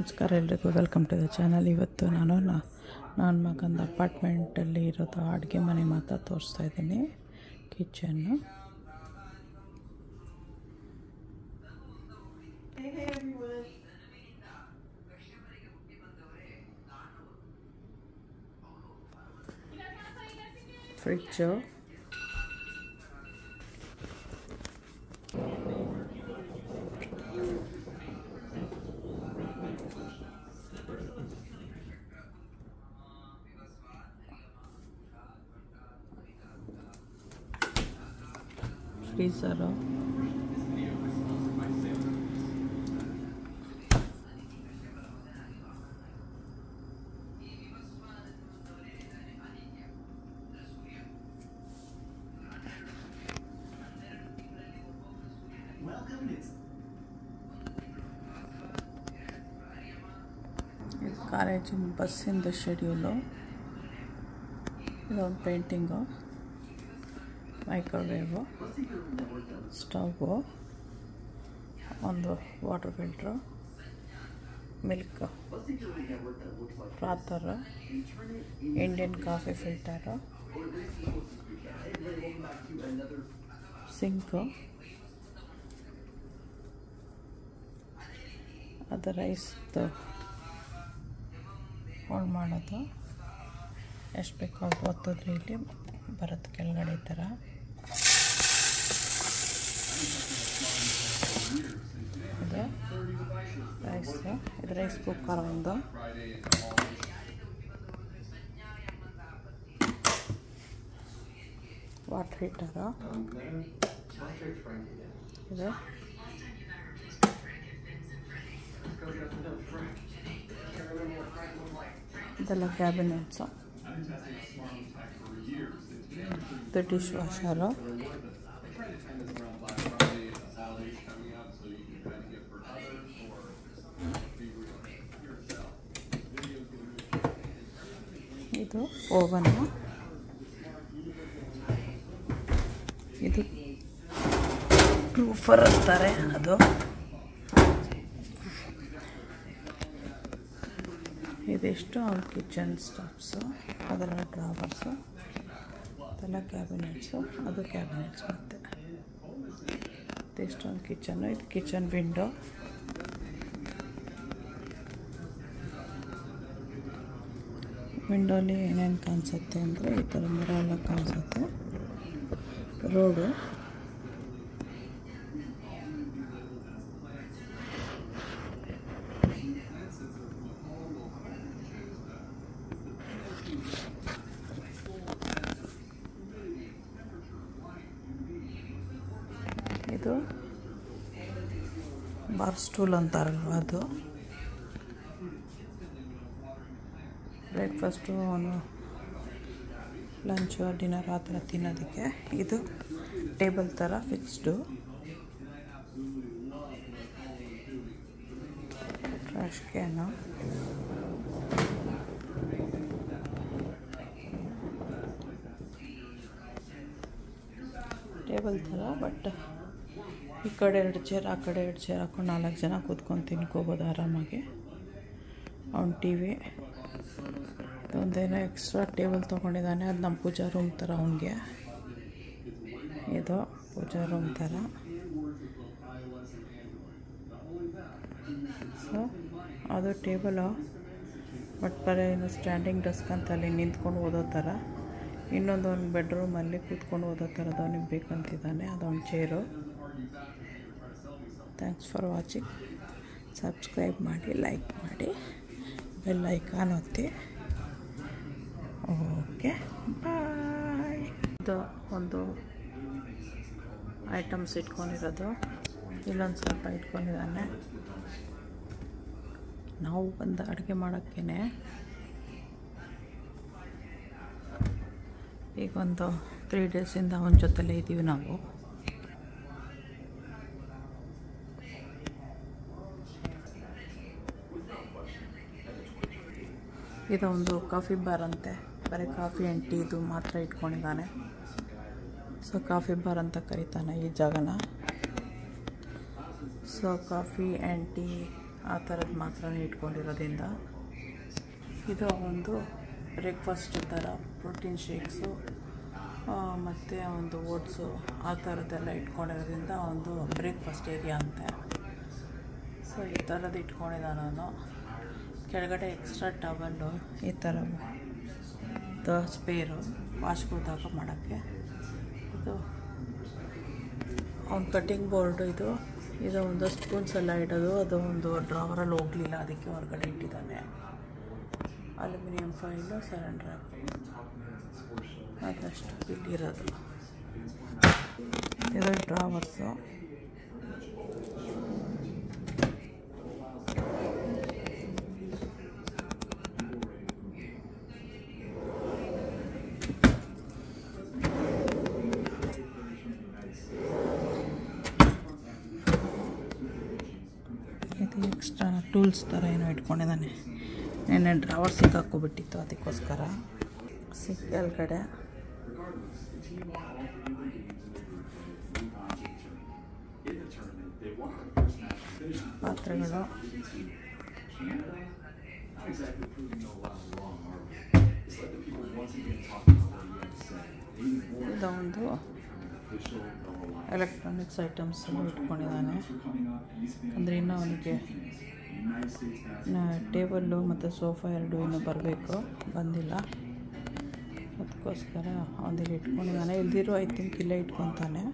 ನಮಸ್ಕಾರ ಎಲ್ರಿಗೂ, welcome to the channel. ಇವತ್ತು ನನ್ನ ಮಗಂದ ಅಪಾರ್ಟ್ಮೆಂಟಲ್ಲಿ ಇರೋದು ಅಡುಗೆ ಮನೆ ಮಾತ್ರ ತೋರಿಸ್ತಾ ಇದ್ದೀನಿ. ಕಿಚನ್ನು ಫ್ರಿಡ್ಜು, ಫ್ರೀಸರು, ಕಾಲೇಜಿನ ಬಸ್ಸಿಂದ ಶೆಡ್ಯೂಲು, ಇದೊಂದು ಪೇಂಟಿಂಗು, ಮೈಕ್ರೋವೇವು, ಸ್ಟವ್ವು, ಒಂದು water filter, milk frother, Indian coffee filter, sink, ಅದು ರೈಸ್ದು ಹೋಲ್ಡ್ ಮಾಡೋದು, ಎಷ್ಟು ಬೇಕೋ ಅದು ಒತ್ತಿದ್ರೆ ಇಲ್ಲಿ ಬರುತ್ತೆ ಕೆಳಗಡೆ ಈ ಥರ. ಇದು ರೈಸು, ಇದು ರೈಸ್ ಕುಕ್ಕರ್ ಒಂದು, ವಾಟರ್ ಹೀಟರು, ಇದು ಇದೆಲ್ಲ ಕ್ಯಾಬಿನೆಟ್ಸು, ಇದು ಡಿಶ್ ವಾಷರು, ಇದು ಓವನು, ಇದು ರೂಫರ್ ಅಂತಾರೆ ಅದು, ಇದಿಷ್ಟು ಅವ್ರ ಕಿಚನ್ ಸ್ಟಫ್ಸು, ಅದೆಲ್ಲ ಡ್ರಾವರ್ಸು, ಅದೆಲ್ಲ ಕ್ಯಾಬಿನೆಟ್ಸು, ಅದು ಕ್ಯಾಬಿನೆಟ್ಸ್. ಮತ್ತು ಇದಿಷ್ಟೊಂದು ಕಿಚನ್ನು, ಇದು ಕಿಚನ್ ವಿಂಡೋ, ವಿಂಡೋಲಿ ಏನೇನು ಕಾಣಿಸುತ್ತೆ ಅಂದರೆ ಈ ಥರ ಮರ ಎಲ್ಲ ಕಾಣಿಸುತ್ತೆ, ರೋಡು, ಇದು ಬಾರ್ ಸ್ಟೂಲ್ ಅಂತಾರಲ್ವ ಅದು, ಬ್ರೇಕ್ಫಾಸ್ಟು ಲಂಚು ಡಿನ್ನರ್ ಆ ಥರ ತಿನ್ನೋದಕ್ಕೆ. ಇದು ಟೇಬಲ್ ಥರ ಫಿಕ್ಸ್ಡು, ಟ್ರಾಶ್ ಕ್ಯಾನು, ಟೇಬಲ್ ಥರ, ಬಟ್ ಈ ಕಡೆ 2 ಚೇರ್ ಆ ಕಡೆ 2 ಚೇರ್ ಹಾಕೊಂಡು 4 ಜನ ಕೂತ್ಕೊಂಡು ತಿನ್ಕೋಬೋದು ಆರಾಮಾಗಿ. ಅವ್ನು ಟಿ ವಿ ಒಂದೇನೋ ಎಕ್ಸ್ಟ್ರಾ ಟೇಬಲ್ ತೊಗೊಂಡಿದ್ದಾನೆ, ಅದು ನಮ್ಮ ಪೂಜಾ ರೂಮ್ ಥರ ಅವನಿಗೆ. ಇದು ಪೂಜಾ ರೂಮ್ ಥರ. ಸೊ ಅದು ಟೇಬಲು, ಬಟ್ ಬರೀ ಏನು ಸ್ಟ್ಯಾಂಡಿಂಗ್ ಡೆಸ್ಕ್ ಅಂತ ಅಲ್ಲಿ ನಿಂತ್ಕೊಂಡು ಓದೋ ಥರ. ಇನ್ನೊಂದು ಒಂದು ಬೆಡ್ರೂಮಲ್ಲಿ ಕೂತ್ಕೊಂಡು ಓದೋ ಥರದ್ದು ಅವನಿಗೆ ಬೇಕಂತಿದ್ದಾನೆ, ಅದೊಂದು chair. Thanks for watching. Subscribe ಮಾಡಿ, ಲೈಕ್ ಮಾಡಿ, ಬೆಲ್ ಐಕಾನ್ ಒತ್ತಿ. ಓಕೆ, ಬಾಯ್. ಇದು ಒಂದು ಐಟಮ್ಸ್ ಇಟ್ಕೊಂಡಿರೋದು, ಇಲ್ಲೊಂದು ಸ್ವಲ್ಪ ಇಟ್ಕೊಂಡಿದ್ದಾನೆ. ನಾವು ಬಂದು ಅಡುಗೆ ಮಾಡೋಕ್ಕೇ ಈಗ ಒಂದು 3 ಡೇಸಿಂದ ಅವನ ಜೊತೆಲೇ ಇದ್ದೀವಿ ನಾವು. ಇದೊಂದು ಕಾಫಿ ಬಾರ್ ಅಂತೆ, ಬರೀ ಕಾಫಿ ಆ್ಯಂಡ್ ಟೀದು ಮಾತ್ರ ಇಟ್ಕೊಂಡಿದ್ದಾನೆ. ಸೊ ಕಾಫಿ ಬಾರ್ ಅಂತ ಕರೀತಾನೆ ಈ ಜಾಗನ. ಸೊ ಕಾಫಿ ಆ್ಯಂಡ್ ಟೀ ಆ ಥರದ್ದು ಮಾತ್ರ ಇಟ್ಕೊಂಡಿರೋದ್ರಿಂದ ಇದು ಒಂದು ಬ್ರೇಕ್ಫಾಸ್ಟ್ ಥರ ಪ್ರೋಟೀನ್ ಶೇಕ್ಸು ಮತ್ತು ಒಂದು ಓಟ್ಸು ಆ ಥರದ್ದೆಲ್ಲ ಇಟ್ಕೊಂಡಿರೋದ್ರಿಂದ ಒಂದು ಬ್ರೇಕ್ಫಾಸ್ಟ್ ಏರಿಯಾ ಅಂತೆ. ಸೊ ಈ ಥರದ್ದು ಇಟ್ಕೊಂಡಿದ್ದ ನಾನು ಕೆಳಗಡೆ ಎಕ್ಸ್ಟ್ರಾ ಟವಲ್ಲು ಈ ಥರ ಸ್ಪೇರು ವಾಶ್ಗೋದಾಗ ಮಾಡೋಕ್ಕೆ. ಇದು ಒಂದು ಕಟ್ಟಿಂಗ್ ಬೋರ್ಡು. ಇದು ಒಂದು ಸ್ಪೂನ್ಸ್ ಎಲ್ಲ ಇಡೋದು. ಅದು ಒಂದು ಡ್ರಾವರಲ್ಲಿ ಹೋಗಲಿಲ್ಲ, ಅದಕ್ಕೆ ಹೊರಗಡೆ ಇಟ್ಟಿದ್ದಾನೆ. ಅಲ್ಯೂಮಿನಿಯಂ ಫಾಯಿಲು, ಸರನ್ ರ್ಯಾಪ್, ಅದಷ್ಟು ಇಲ್ಲಿರೋದು. ಇದು ಡ್ರಾವರ್ಸು. ಇದು ಎಕ್ಸ್ಟ್ರಾ ಟೂಲ್ಸ್ ಥರ ಏನೋ ಇಟ್ಕೊಂಡಿದ್ದಾನೆ. ನೆನ್ನೆ ಡ್ರಾವರ್ ಸಿಕ್ಕಾಕ್ಕೊಬಿಟ್ಟಿತ್ತು, ಅದಕ್ಕೋಸ್ಕರ ಕೆಳಗಡೆ ಪಾತ್ರೆಗಳು. ಇದೊಂದು ಎಲೆಕ್ಟ್ರಾನಿಕ್ಸ್ ಐಟಮ್ಸ್ ಇಟ್ಕೊಂಡಿದ್ದಾನೆ. ಅಂದರೆ ಇನ್ನೂ ಅವನಿಗೆ ಟೇಬಲ್ಲು ಮತ್ತು ಸೋಫಾ ಎರಡು ಇನ್ನೂ ಬರಬೇಕು, ಬಂದಿಲ್ಲ. ಅದಕ್ಕೋಸ್ಕರ ಅವನಿಗೆ ಇಟ್ಕೊಂಡಿದ್ದಾನೆ. ಇಲ್ದಿರೋ ಐ ಥಿಂಕ್ ಇಲ್ಲೇ ಇಟ್ಕೊತಾನೆ.